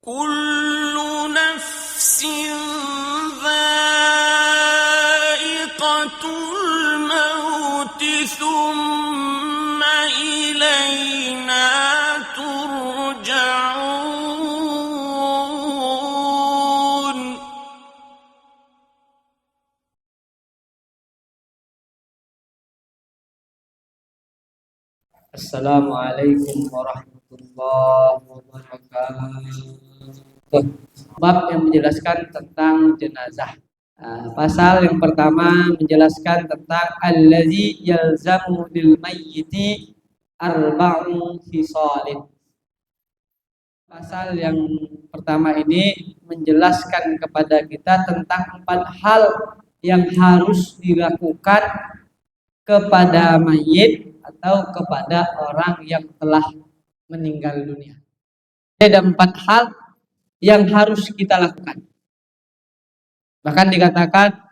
كل نفس ذائقة الموت ثم إلينا ترجعون. Assalamualaikum warahmatullahi wabarakatuh. Bab yang menjelaskan tentang jenazah. Pasal yang pertama menjelaskan tentang allazi yalzamu lil mayyiti arba'u khisalin. Pasal yang pertama ini menjelaskan kepada kita tentang 4 hal yang harus dilakukan kepada mayit atau kepada orang yang telah meninggal dunia. Ada 4 hal yang harus kita lakukan. Bahkan dikatakan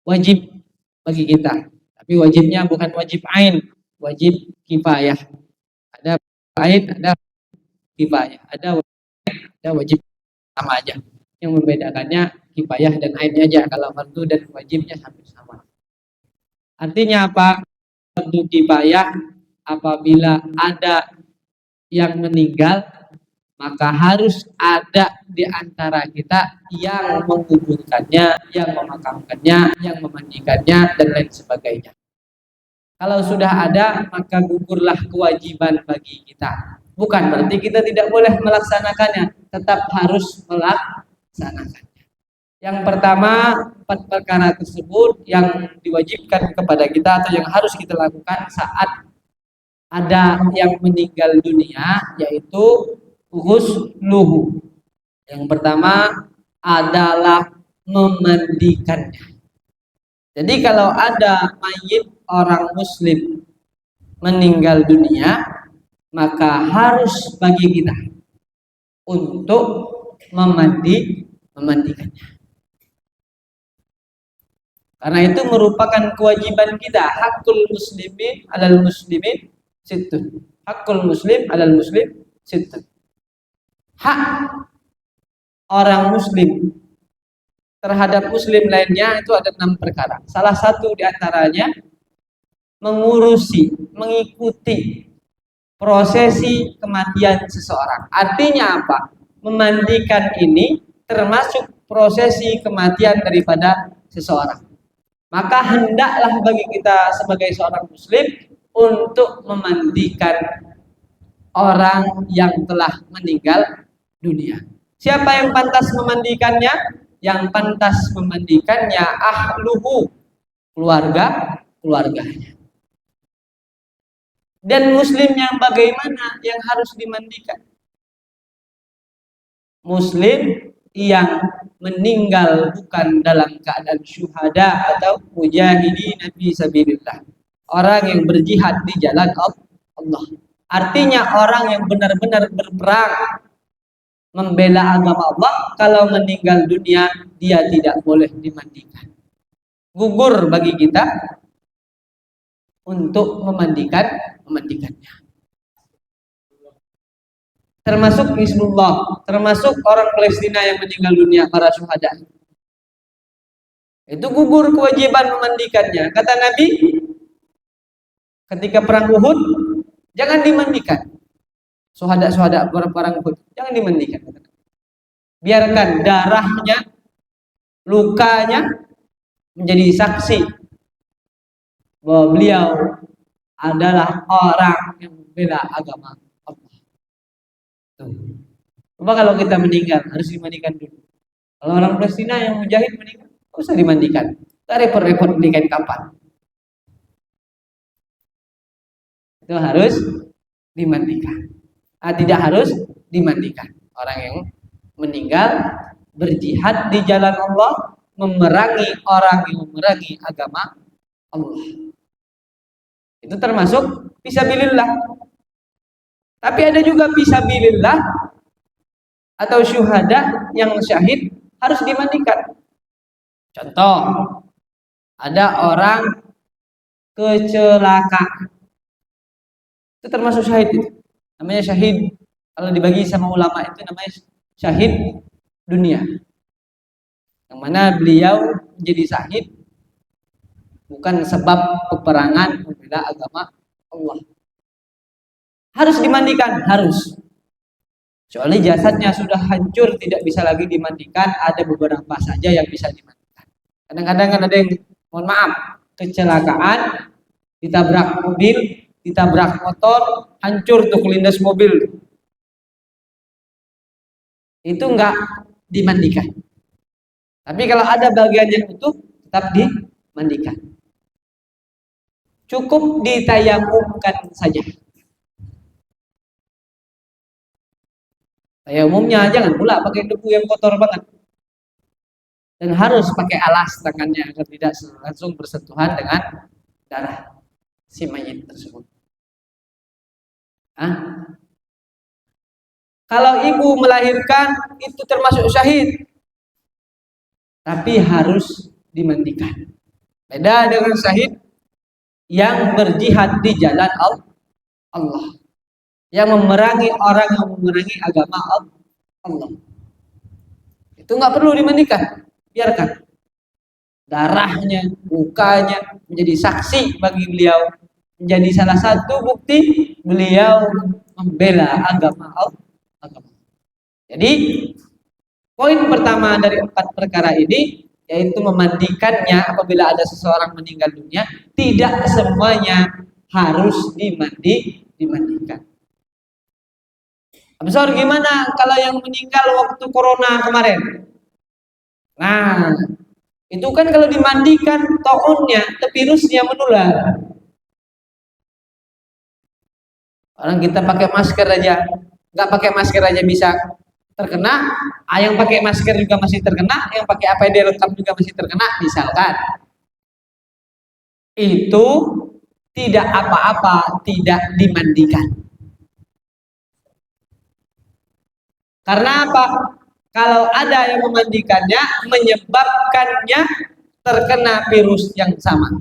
wajib bagi kita. Tapi wajibnya bukan wajib ain, wajib kifayah. Ada ain, ada kifayah. Ada wajib sama aja. Yang membedakannya kifayah dan ainnya aja. Kalau fardu dan wajibnya hampir sama. Artinya apa? Fardu kifayah apabila ada yang meninggal, maka harus ada di antara kita yang menguburkannya, yang memakamkannya, yang memandikannya, dan lain sebagainya. Kalau sudah ada, maka gugurlah kewajiban bagi kita. Bukan berarti kita tidak boleh melaksanakannya, tetap harus melaksanakannya. Yang pertama, 4 perkara tersebut yang diwajibkan kepada kita atau yang harus kita lakukan saat ada yang meninggal dunia, yaitu ghusluhu. Yang pertama adalah memandikannya. Jadi kalau ada mayit orang muslim meninggal dunia, maka harus bagi kita untuk memandikannya. Karena itu merupakan kewajiban kita. Hakul muslimin alal muslimin sittun. Hakul muslim alal muslim sittun. Hak orang muslim terhadap muslim lainnya itu ada 6 perkara. Salah satu di antaranya mengikuti prosesi kematian seseorang. Artinya apa? Memandikan ini termasuk prosesi kematian daripada seseorang. Maka hendaklah bagi kita sebagai seorang muslim untuk memandikan orang yang telah meninggal dunia. Siapa yang pantas memandikannya? Yang pantas memandikannya ahluhu, keluarganya. Dan muslim yang bagaimana yang harus dimandikan? Muslim yang meninggal bukan dalam keadaan syuhada atau mujahidin fi sabilillah. Orang yang berjihad di jalan Allah. Artinya orang yang benar-benar berperang membela agama Allah, kalau meninggal dunia dia tidak boleh dimandikan. Gugur bagi kita untuk memandikannya. Termasuk Hizbullah, termasuk orang Palestina yang meninggal dunia, para syuhada. Itu gugur kewajiban memandikannya. Kata Nabi, ketika perang Uhud, jangan dimandikan. Syuhada perang Uhud, jangan dimandikan. Biarkan darahnya, lukanya menjadi saksi bahwa beliau adalah orang yang membela agama Allah. Coba kalau kita meninggal harus dimandikan dulu. Kalau orang Palestina yang mujahid meninggal, nggak usah dimandikan. Nggak repot-repot menikahin kapan. Itu harus dimandikan. Tidak harus dimandikan. Orang yang meninggal berjihad di jalan Allah, memerangi orang yang memerangi agama Allah. Itu termasuk fisabilillah. Tapi ada juga fisabilillah atau syuhada yang syahid harus dimandikan. Contoh, ada orang kecelakaan. Itu termasuk syahid itu. Namanya syahid. Kalau dibagi sama ulama itu namanya syahid dunia. Yang mana beliau menjadi syahid bukan sebab peperangan membela agama Allah. Harus dimandikan, harus. Kecuali jasadnya sudah hancur, tidak bisa lagi dimandikan, ada beberapa saja yang bisa dimandikan. Kadang-kadang kan ada yang, mohon maaf, kecelakaan, ditabrak mobil, ditabrak motor, hancur tuh kelindas mobil. Itu enggak dimandikan. Tapi kalau ada bagian yang utuh, tetap dimandikan. Cukup ditayamumkan saja. Tayamumnya jangan pula pakai debu yang kotor banget. Dan harus pakai alas tangannya agar tidak langsung bersentuhan dengan darah si mayit tersebut. Kalau ibu melahirkan itu termasuk syahid, tapi harus dimandikan. Beda dengan syahid yang berjihad di jalan Allah, yang memerangi orang yang memerangi agama Allah. Itu nggak perlu dimandikan, biarkan darahnya, lukanya menjadi saksi bagi beliau, menjadi salah satu bukti beliau membela agama Allah. Jadi poin pertama dari 4 perkara ini yaitu memandikannya apabila ada seseorang meninggal dunia. Tidak semuanya harus dimandikan. Absor, gimana kalau yang meninggal waktu corona kemarin? Nah, itu kan kalau dimandikan taunnya, virusnya menular. Orang kita pakai masker aja, nggak pakai masker aja bisa terkena. Yang pakai masker juga masih terkena, yang pakai APD lengkap juga masih terkena. Misalkan itu tidak apa-apa, tidak dimandikan. Karena apa? Kalau ada yang memandikannya, menyebabkannya terkena virus yang sama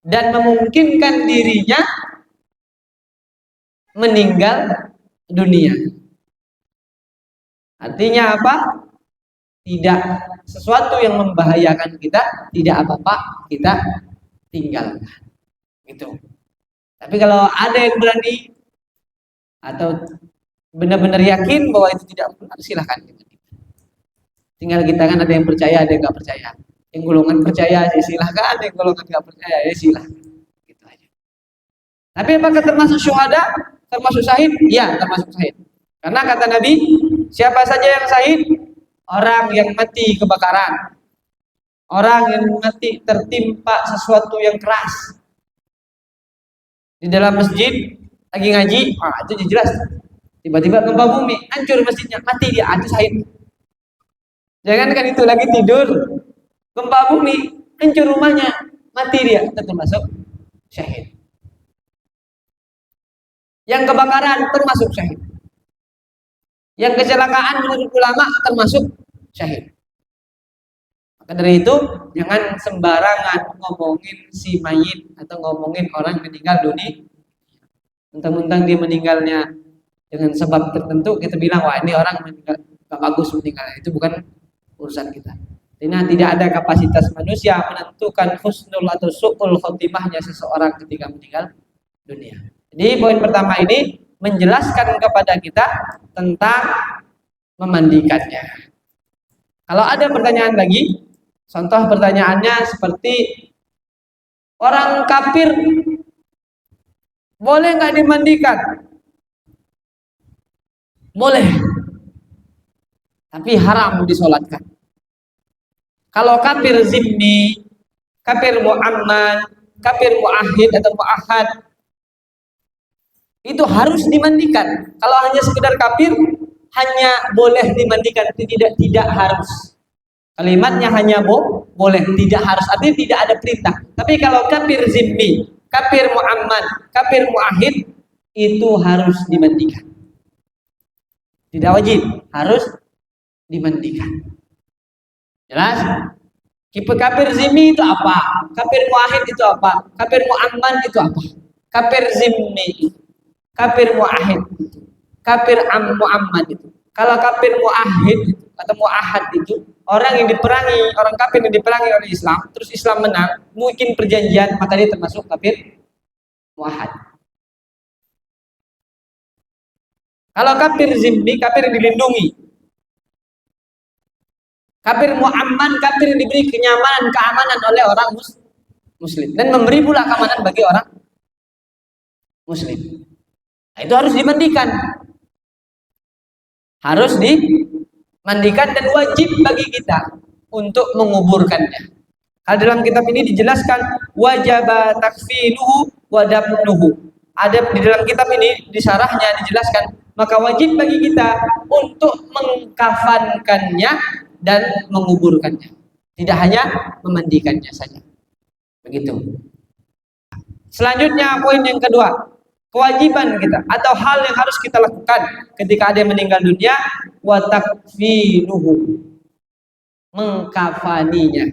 dan memungkinkan dirinya meninggal dunia. Artinya apa? Tidak sesuatu yang membahayakan kita, tidak apa-apa kita tinggalkan. Gitu. Tapi kalau ada yang berani atau benar-benar yakin bahwa itu tidak benar, silahkan. Tinggal kita kan ada yang percaya, ada yang nggak percaya. Yang golongan percaya ya silahkan, yang golongan nggak percaya ya silahkan. Gitu aja. Tapi apakah termasuk syuhada? Termasuk syahid? Ya, termasuk syahid. Karena kata Nabi, siapa saja yang syahid? Orang yang mati kebakaran, orang yang mati tertimpa sesuatu yang keras di dalam masjid lagi ngaji, itu jelas. Tiba-tiba gempa bumi, hancur masjidnya, mati dia, itu syahid. Jangan kan itu lagi tidur, gempa bumi, hancur rumahnya, mati dia, itu termasuk syahid. Yang kebakaran termasuk syahid. Yang kecelakaan menurut ulama termasuk syahid. Maka dari itu jangan sembarangan ngomongin si mayit atau ngomongin orang meninggal dunia. Mentang-mentang dia meninggalnya dengan sebab tertentu kita bilang wah ini orang meninggal gak bagus meninggal. Itu bukan urusan kita. Karena tidak ada kapasitas manusia menentukan husnul atau su'ul khotimahnya seseorang ketika meninggal dunia. Jadi poin pertama ini menjelaskan kepada kita tentang memandikannya. Kalau ada pertanyaan lagi, contoh pertanyaannya seperti orang kafir boleh nggak dimandikan? Boleh, tapi haram disolatkan. Kalau kafir zimmi, kafir mu'amman, kafir mu'ahid atau mu'ahad, itu harus dimandikan. Kalau hanya sekedar kafir, hanya boleh dimandikan, tidak harus. Kalimatnya hanya boleh, tidak harus. Artinya tidak ada perintah. Tapi kalau kafir zimmi, kafir mu'amman, kafir mu'ahid, itu harus dimandikan. Tidak wajib, harus dimandikan. Jelas? Kafir zimmi itu apa? Kafir mu'ahid itu apa? Kafir mu'amman itu apa? Kafir zimmi, kafir mu'ahid, kafir mu'ammad itu. Kalau kafir mu'ahid atau mu'ahad itu orang yang diperangi, orang kafir yang diperangi oleh Islam, terus Islam menang, mungkin perjanjian, maka dia termasuk kafir mu'ahad. Kalau kafir zimmi, kafir yang dilindungi. Kafir mu'amman, kafir yang diberi kenyamanan, keamanan oleh orang muslim dan memberi pula keamanan bagi orang muslim. Nah, itu harus dimandikan. Harus dimandikan dan wajib bagi kita untuk menguburkannya. Kalau dalam kitab ini dijelaskan wajib takfinuhu wa dafnuhu. Ada di dalam kitab ini di syarahnya dijelaskan, maka wajib bagi kita untuk mengkafankannya dan menguburkannya. Tidak hanya memandikannya saja. Begitu. Selanjutnya poin yang kedua, kewajiban kita atau hal yang harus kita lakukan ketika ada yang meninggal dunia, wa takfinuhu, mengkafaninya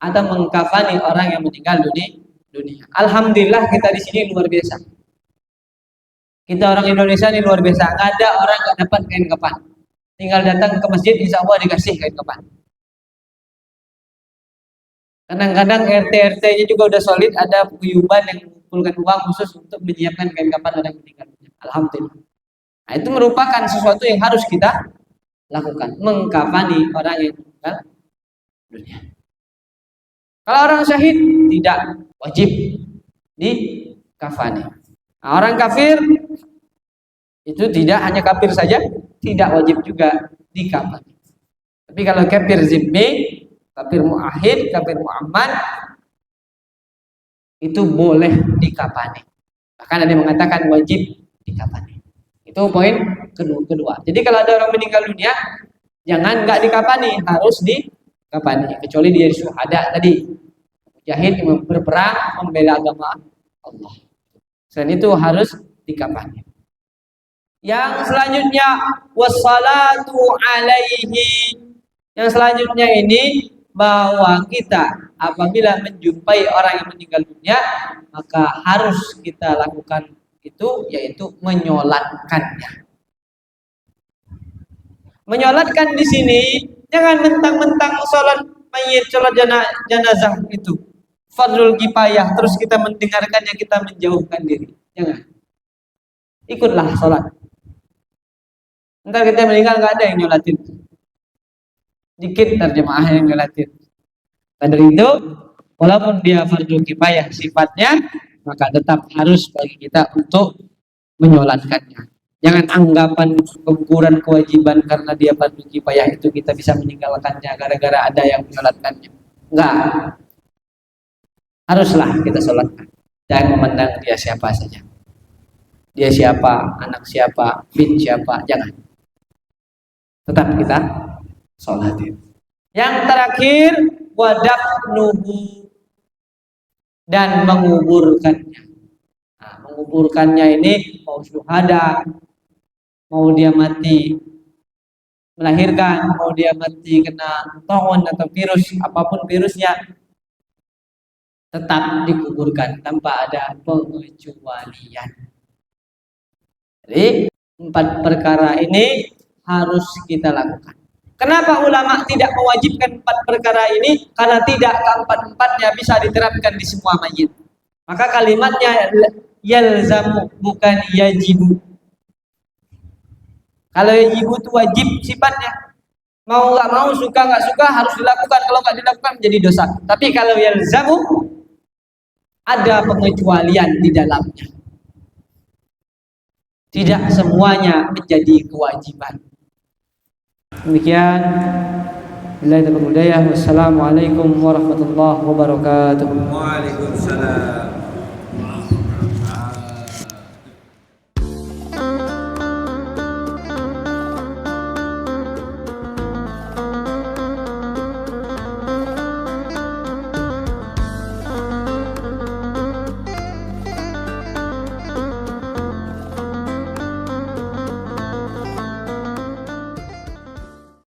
atau mengkafani orang yang meninggal dunia. Alhamdulillah kita di sini luar biasa. Kita orang Indonesia ini luar biasa. Nggak ada orang nggak dapat kain kafan. Tinggal datang ke masjid, insya Allah dikasih kain kafan. Kadang-kadang RT-nya juga udah solid, ada paguyuban yang mengumpulkan uang khusus untuk menyiapkan kain kafan orang yang meninggal dunia. Alhamdulillah. Nah, itu merupakan sesuatu yang harus kita lakukan, mengkafani orang yang meninggal dunia. Kalau orang syahid tidak wajib dikafani. Nah, orang kafir itu tidak hanya kafir saja, tidak wajib juga dikafani. Tapi kalau kafir zimmi, kafir mu'ahid, kafir mu'ammad itu boleh dikafani. Bahkan ada yang mengatakan wajib dikafani. Itu poin kedua. Jadi kalau ada orang meninggal dunia, jangan nggak dikafani, harus dikafani. Kecuali dia syuhada tadi, mujahid yang berperang membela agama Allah. Selain itu harus dikafani. Yang selanjutnya wassalatu alaihi. Yang selanjutnya ini bahwa kita apabila menjumpai orang yang meninggal dunia, maka harus kita lakukan itu, yaitu menyolatkannya. Menyolatkan di sini jangan mentang-mentang sholat mayit, sholat jenazah itu fardul kifayah terus kita mendengarkannya, kita menjauhkan diri. Jangan. Ikutlah sholat. Ntar kita meninggal nggak ada yang nyolatin. Dikit terjemaah yang nyolatin. Pada itu, walaupun dia fardhu kifayah sifatnya, maka tetap harus bagi kita untuk menyolatkannya. Jangan anggapan keguguran kewajiban karena dia fardhu kifayah itu kita bisa meninggalkannya gara-gara ada yang menyolatkannya. Enggak. Haruslah kita sholatkan. Jangan memandang dia siapa saja. Dia siapa, anak siapa, bin siapa, jangan. Tetap kita sholatin. Yang terakhir wadafnuhu, dan menguburkannya. Nah, menguburkannya ini mau syuhada, mau dia mati melahirkan, mau dia mati kena taun atau virus, apapun virusnya, tetap dikuburkan tanpa ada pengecualian. Jadi 4 perkara ini harus kita lakukan. Kenapa ulama tidak mewajibkan 4 perkara ini? Karena tidak keempat-empatnya bisa diterapkan di semua mayit. Maka kalimatnya yalzamu, bukan yajibu. Kalau yajibu itu wajib sifatnya. Mau nggak mau, suka nggak suka harus dilakukan. Kalau nggak dilakukan menjadi dosa. Tapi kalau yalzamu, ada pengecualian di dalamnya. Tidak semuanya menjadi kewajiban. Demikian. Wassalamualaikum warahmatullahi wabarakatuh. Waalaikumsalam.